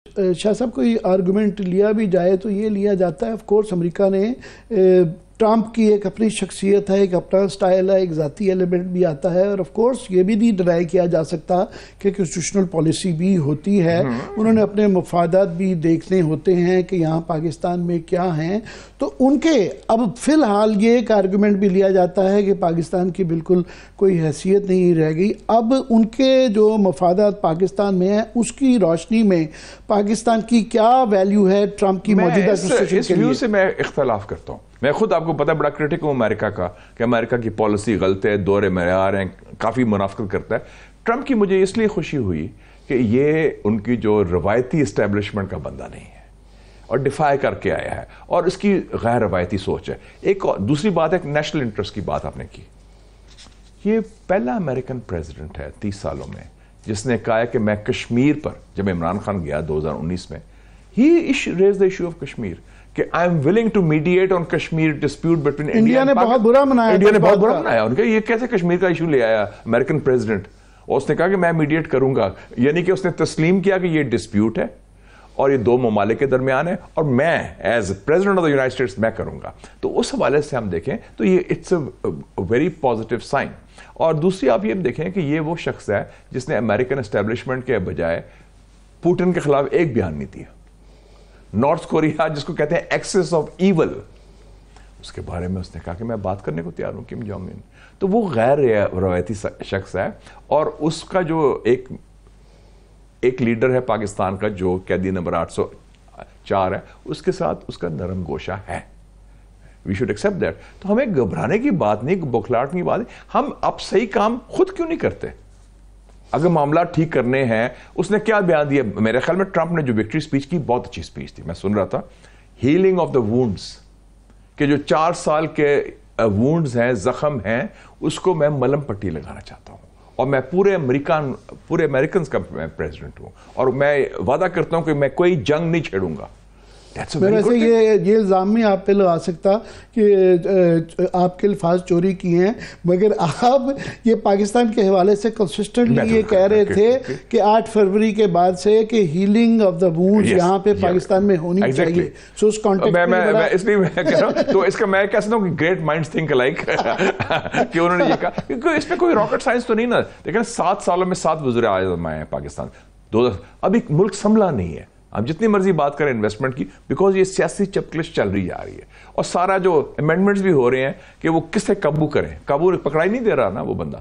شاہ صاحب کوئی آرگومنٹ لیا بھی جائے تو یہ لیا جاتا ہے، آف کورس امریکہ نے ٹرمپ کی ایک اپنی شخصیت ہے، ایک اپنا سٹائل ہے، ایک ذاتی ایلیمنٹ بھی آتا ہے، اور آف کورس یہ بھی نہیں ڈرائی کیا جا سکتا کہ کنسٹیٹیوشنل پالیسی بھی ہوتی ہے، انہوں نے اپنے مفادات بھی دیکھنے ہوتے ہیں کہ یہاں پاکستان میں کیا ہیں، تو ان کے اب فی الحال یہ ایک آرگومنٹ بھی لیا جاتا ہے کہ پاکستان کی بالکل کوئی حیثیت نہیں رہ گئی، اب ان کے جو مفادات پاکستان میں ہیں اس کی روشنی میں پاکستان کی کیا ویلیو ہے ٹرمپ کی موجودہ کنسٹیٹیوشن کے لیے؟ اس ویو سے میں اختلاف کرتا ہوں. میں خود آپ کو پتا بڑا کرٹک ہوں امریکہ کا کہ امریکہ کی پالیسی غلط ہے، دور معیار ہیں، کافی منافقت کرتا ہے. ٹرمپ کی مجھے اس لیے خوشی ہوئی کہ یہ ان کی جو روایتی اسٹیبلشمنٹ کا بندہ نہیں ہے اور ڈیفائی کر کے آیا ہے، اور اس کی غیر روایتی سوچ ہے. ایک دوسری بات ہے، نیشنل انٹرسٹ کی بات آپ نے کی. یہ پہلا امریکن پریزیڈنٹ ہے 30 سالوں میں جس نے کہا کہ میں کشمیر پر، جب عمران خان گیا 2019 میں، he raise the issue of Kashmir کہ I am willing to mediate on Kashmir dispute between India نے بہت برا منایا، انڈیا نے بہت برا منایا. ان کا یہ کیسے کشمیر کا ایشو لے آیا امریکن پریزیڈنٹ، اور اس نے کہا کہ میں میڈیٹ کروں گا، یعنی کہ اس نے تسلیم کیا کہ یہ ڈسپیوٹ ہے اور یہ دو ممالک کے درمیان ہے اور میں as president of the United States میں کروں گا. تو اس حوالے سے ہم دیکھیں تو یہ it's a very positive sign. اور دوسری آپ یہ دیکھیں کہ یہ وہ شخص ہے جس نے امریکن اسٹیبلشمنٹ کے بجائے پوٹن کے خلاف ایک بیان نہیں دیا. نارتھ کوریا جس کو کہتے ہیں ایکسس آف ایول، اس کے بارے میں اس نے کہا کہ میں بات کرنے کو تیار ہوں کم جونگ ان. تو وہ غیر روایتی شخص ہے، اور اس کا جو ایک لیڈر ہے پاکستان کا جو قیدی نمبر 804 ہے، اس کے ساتھ اس کا نرم گوشہ ہے. We should accept that. تو ہمیں گھبرانے کی بات نہیں، بوکھلاہٹ کی بات نہیں. ہم اب صحیح کام خود کیوں نہیں کرتے؟ اگر معاملات ٹھیک کرنے ہیں. اس نے کیا بیان دیا؟ میرے خیال میں ٹرمپ نے جو وکٹری سپیچ کی بہت اچھی سپیچ تھی، میں سن رہا تھا. ہیلنگ آف دا وونڈز، کہ جو 4 سال کے وونڈز ہیں، زخم ہیں، اس کو میں ملم پٹی لگانا چاہتا ہوں. اور میں پورے امریکنز کا میں پریزیڈنٹ ہوں، اور میں وعدہ کرتا ہوں کہ میں کوئی جنگ نہیں چھیڑوں گا. ویسے یہ الزام میں آپ پہ لگا سکتا کہ آپ کے الفاظ چوری کیے ہیں، مگر آپ یہ پاکستان کے حوالے سے کنسسٹنٹلی یہ کہہ رہے تھے کہ 8 فروری کے بعد سے کہ ہیلنگ آف دا وونڈز یہاں پہ پاکستان میں ہونی چاہیے. سو اس کانٹیکٹ میں اس لیے میں کہہ رہا ہوں، تو اس کا میں کہہ سکتا ہوں کہ گریٹ مائنڈز تھنک الائک کہ انہوں نے یہ کہا، کیونکہ اس میں کوئی راکٹ سائنس تو نہیں نا. لیکن 7 سالوں میں 7 وزیر اعظم آئے ہیں پاکستان. ابھی ملک سنبھلا نہیں ہے. آپ جتنی مرضی بات کریں انویسٹمنٹ کی، بیکاز یہ سیاسی چپکلش چل رہی جا رہی ہے، اور سارا جو امینڈمنٹس بھی ہو رہے ہیں کہ وہ کس سے قابو کریں. قابو پکڑائی نہیں دے رہا نا وہ بندہ،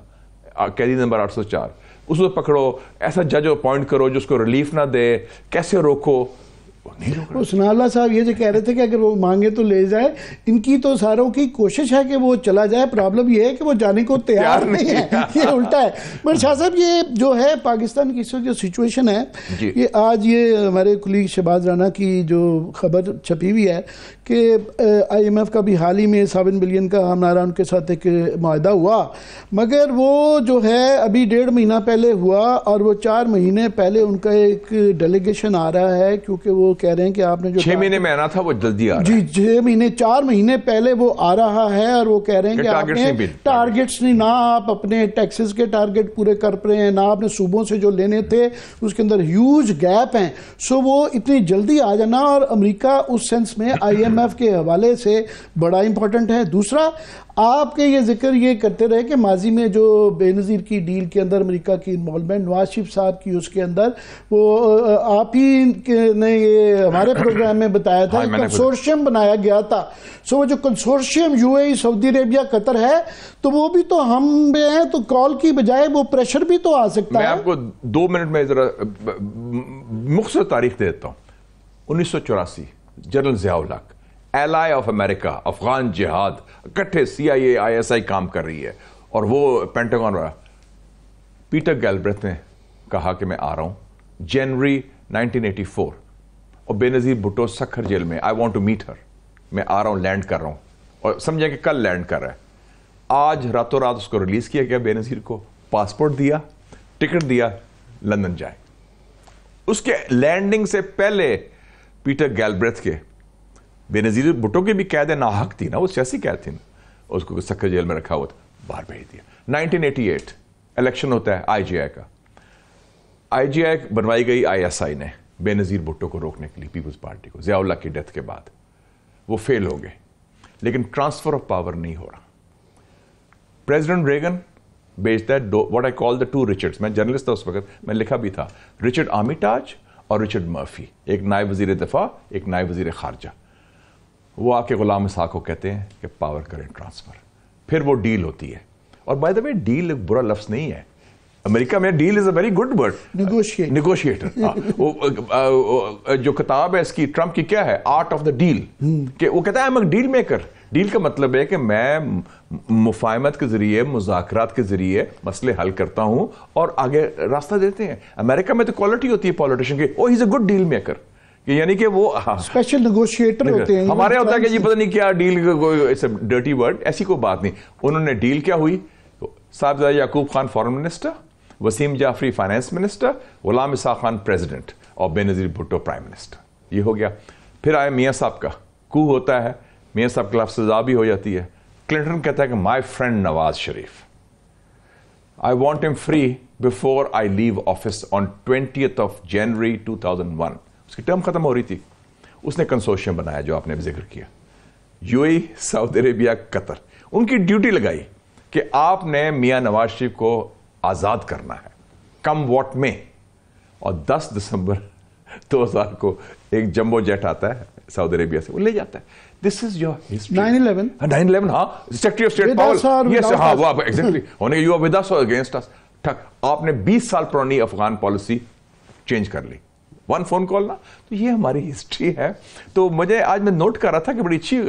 قیدی نمبر 804. اس کو پکڑو، ایسا جج اپوائنٹ کرو جو اس کو ریلیف نہ دے، کیسے روکو؟ ثناء اللہ صاحب یہ جو کہہ رہے تھے کہ اگر وہ مانگے تو لے جائے. ان کی تو ساروں کی کوشش ہے کہ وہ چلا جائے، پرابلم یہ ہے کہ وہ جانے کو تیار نہیں ہے. یہ الٹا ہے. مگر شاہ صاحب یہ جو ہے پاکستان کی جو سچویشن ہے، یہ آج یہ ہمارے کلیگ شہباز رانا کی جو خبر چھپی ہوئی ہے کہ آئی ایم ایف کا بھی حال ہی میں 7 بلین کا ہمارا ان کے ساتھ ایک معاہدہ ہوا، مگر وہ جو ہے ابھی 1.5 مہینہ پہلے ہوا، اور وہ 4 مہینے پہلے ان کا ایک ڈیلیگیشن آ رہا ہے، کیونکہ وہ کہہ رہے ہیں کہ آپ نے جو 6 مہینے میں آنا تھا وہ جلدی آ رہا ہے. جی 4 مہینے پہلے وہ آ رہا ہے، اور وہ کہہ رہے ہیں کہ آپ نے ٹارگیٹس نہیں، نہ آپ اپنے ٹیکسز کے ٹارگیٹ پورے کر رہے ہیں، نہ آپ نے صوبوں سے جو لینے تھے اس کے اندر ہیوج گیپ ہیں. سو وہ اتنی جلدی آ جانا، اور امریکہ اس سینس میں آئی ایم ایف کے حوالے سے بڑا امپورٹنٹ ہے. دوسرا آپ کے یہ ذکر یہ کرتے رہے کہ ماضی میں جو بے نظیر کی ڈیل کے اندر امریکہ کی انوالومنٹ نواز شریف صاحب کی، اس کے اندر وہ آپ ہی نے یہ ہمارے پروگرام میں بتایا تھا، کنسورشیم بنایا گیا تھا. سو وہ جو کنسورشیم یو اے ای، سعودی عربیہ، قطر ہے، تو وہ بھی تو ہم میں ہیں، تو کال کی بجائے وہ پریشر بھی تو آ سکتا ہے. میں آپ کو 2 منٹ میں ذرا مختصر تاریخ دیتا ہوں. 1984 general Zia ul Haq, ایلائی of America, Afghan جہاد، اکٹھے CIA ISI کام کر رہی ہے، اور وہ پینٹاگون رہا. پیٹر گیلبریتھ نے کہا کہ میں آ رہا ہوں جنوری 1984، اور بے نظیر بھٹو سکھر جیل میں. آئی وانٹ ٹو میٹ ہر، میں آ رہا ہوں، لینڈ کر رہا ہوں، اور سمجھیں کہ کل لینڈ کر رہا ہے. آج راتوں رات اس کو ریلیز کیا گیا. بے نظیر کو پاسپورٹ دیا، ٹکٹ دیا، لندن جائے. اس کے لینڈنگ سے پہلے پیٹر گیلبریتھ کے، بے نظیر بھٹو کی بھی قید ناحق تھی نا، وہ سیاسی قید تھی نا، اس کو سکھر جیل میں رکھا ہوا تھا، باہر بھیج دیا. 1988 الیکشن ہوتا ہے IGI کا. IGI بنوائی گئی ISI نے، بے نظیر بھٹو کو روکنے کے لیے پیپلز پارٹی کو ضیاء اللہ کی ڈیتھ کے بعد. وہ فیل ہو گئے, لیکن ٹرانسفر آف پاور نہیں ہو رہا. پریزیڈنٹ ریگن بیچتا ہے what I call the two رچرڈس. میں جرنلسٹ تھا اس وقت, میں لکھا بھی تھا, رچرڈ آرمیٹاج اور رچرڈ مرفی, ایک نائب وزیر دفاع, ایک نائب وزیر خارجہ. وہ آ کے غلام اسحاق کو کہتے ہیں کہ پاور کریں ٹرانسفر, پھر وہ ڈیل ہوتی ہے. اور بائی دا وے ڈیل ایک برا لفظ نہیں ہے, امریکہ میں deal is a very good word, negotiator. جو کتاب ہے اس کی ٹرمپ کی کیا ہے, آرٹ آف دا ڈیل, کہ وہ کہتا ہے I'm a deal maker. Deal کا مطلب ہے کہ میں مفاہمت کے ذریعے, مذاکرات کے ذریعے مسئلے حل کرتا ہوں اور آگے راستہ دیتے ہیں. امریکہ میں تو کوالٹی ہوتی ہے پالیٹیشین کی, او ہی از اے گڈ ڈیل میکر, یعنی کہ وہ اسپیشل نیگوشیٹر ہوتے ہیں. ہمارے ہوتا ہے کہ جی پتہ نہیں کیا ڈیل, ڈرٹی ورڈ, ایسی کوئی بات نہیں. انہوں نے ڈیل کیا ہوئی, Sahibzada Yaqub Khan foreign minister, Wasim Jafri finance minister, Ghulam Ishaq Khan president اور بے نظیر بھٹو پرائم منسٹر. یہ ہو گیا. پھر آئے میاں صاحب کا کو ہوتا ہے, میاں صاحب کے خلاف سزا بھی ہو جاتی ہے. کلنٹن کہتا ہے کہ my friend Nawaz Sharif, I want him free before I leave office on 20th of January 2001. اس کی ٹرم ختم ہو رہی تھی. اس نے کنسورشیم بنایا جو آپ نے بھی ذکر کیا, یو اے ای, سعودی عربیہ, قطر. ان کی ڈیوٹی لگائی کہ آپ نے میاں نواز شریف کو آزاد کرنا ہے, کم واٹ میں. اور 10 دسمبر 2000 کو ایک جمبو جیٹ آتا ہے سعودی عربیہ سے, وہ لے جاتا ہے. دس از یور ہسٹری. 9/11 ہاں, سیکرٹری آف اسٹیٹ پاول, یس ہاں وہ ایگزیکٹلی ہونے کے, یو آر ود اس اور اگینسٹ اس. ٹھک, آپ نے 20 سال پرانی افغان پالیسی چینج کر لی, 1 فون کال نا. تو یہ ہماری ہسٹری ہے. تو مجھے آج میں نوٹ کر رہا تھا کہ بڑی اچھی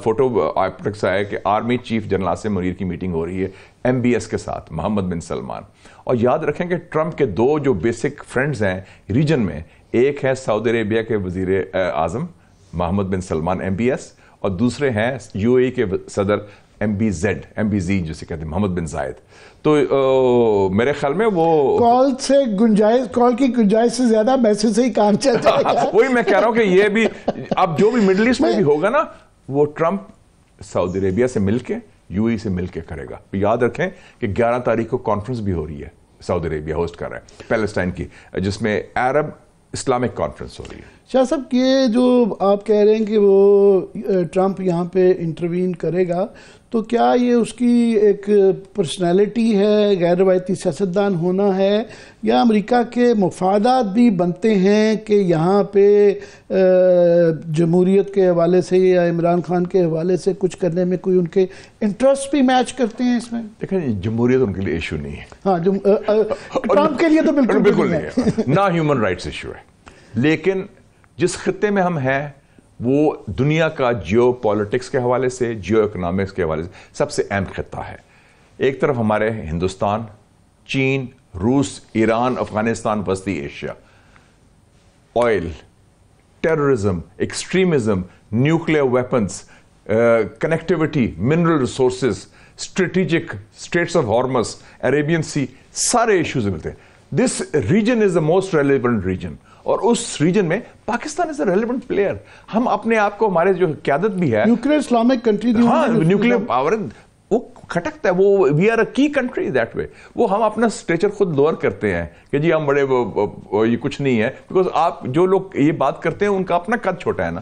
فوٹو آپ تک سے ہے کہ army chief general Asim Munir کی میٹنگ ہو رہی ہے MBS کے ساتھ, محمد بن سلمان. اور یاد رکھیں کہ ٹرمپ کے 2 جو بیسک فرینڈز ہیں ریجن میں, ایک ہے سعودی عربیہ کے وزیر اعظم محمد بن سلمان MBS, اور دوسرے ہیں UAE کے صدر MBZ جسے کہتے ہیں محمد بن زائد. تو میرے خیال میں وہ کال کی گنجائش سے زیادہ میسج سے ہی کام چل جائے گا. وہی میں کہہ رہا ہوں کہ یہ بھی اب جو بھی مڈل ایسٹ میں بھی ہوگا نا, وہ ٹرمپ سعودی عربیہ سے مل کے UAE سے مل کے کرے گا. یاد رکھیں کہ 11 تاریخ کو کانفرنس بھی ہو رہی ہے, سعودی عربیہ ہوسٹ کر رہا ہے پیلسٹائن کی, جس میں عرب اسلامک کانفرنس ہو رہی ہے. شاہ صاحب, یہ جو آپ کہہ رہے ہیں کہ وہ ٹرمپ یہاں پہ انٹروین کرے گا, تو کیا یہ اس کی ایک پرسنالٹی ہے, غیر روایتی سیاستدان ہونا ہے, یا امریکہ کے مفادات بھی بنتے ہیں کہ یہاں پہ جمہوریت کے حوالے سے یا عمران خان کے حوالے سے کچھ کرنے میں کوئی ان کے انٹرسٹ بھی میچ کرتے ہیں اس میں؟ دیکھیں, جمہوریت ان کے لیے ایشو نہیں ہے. ہاں, ٹرمپ کے لیے تو بالکل نہیں ہے, نہ ہیومن رائٹس ایشو ہے. لیکن جس خطے میں ہم ہیں وہ دنیا کا جیو پالیٹکس کے حوالے سے, جیو اکنامکس کے حوالے سے سب سے اہم خطہ ہے. ایک طرف ہمارے ہندوستان, چین, روس, ایران, افغانستان, وسطی Asia, oil, terrorism, extremism, nuclear weapons, connectivity, mineral resources, strategic, straits of Hormuz, Arabian sea, سارے ایشوز ملتے ہیں. This region is the most relevant region, اور اس ریجن میں Pakistan is a relevant player. ہم اپنے آپ کو, ہمارے جو قیادت بھی ہے, نیوکلیئر اسلامک کنٹری, ہاں نیوکلیئر پاور وہ کھٹکتا ہے, وہ وی آر اے کی کنٹری دیٹ وے. وہ ہم اپنا اسٹیچر خود لوور کرتے ہیں کہ جی ہم بڑے یہ کچھ نہیں ہے, بیکاز آپ جو لوگ یہ بات کرتے ہیں ان کا اپنا قد چھوٹا ہے نا.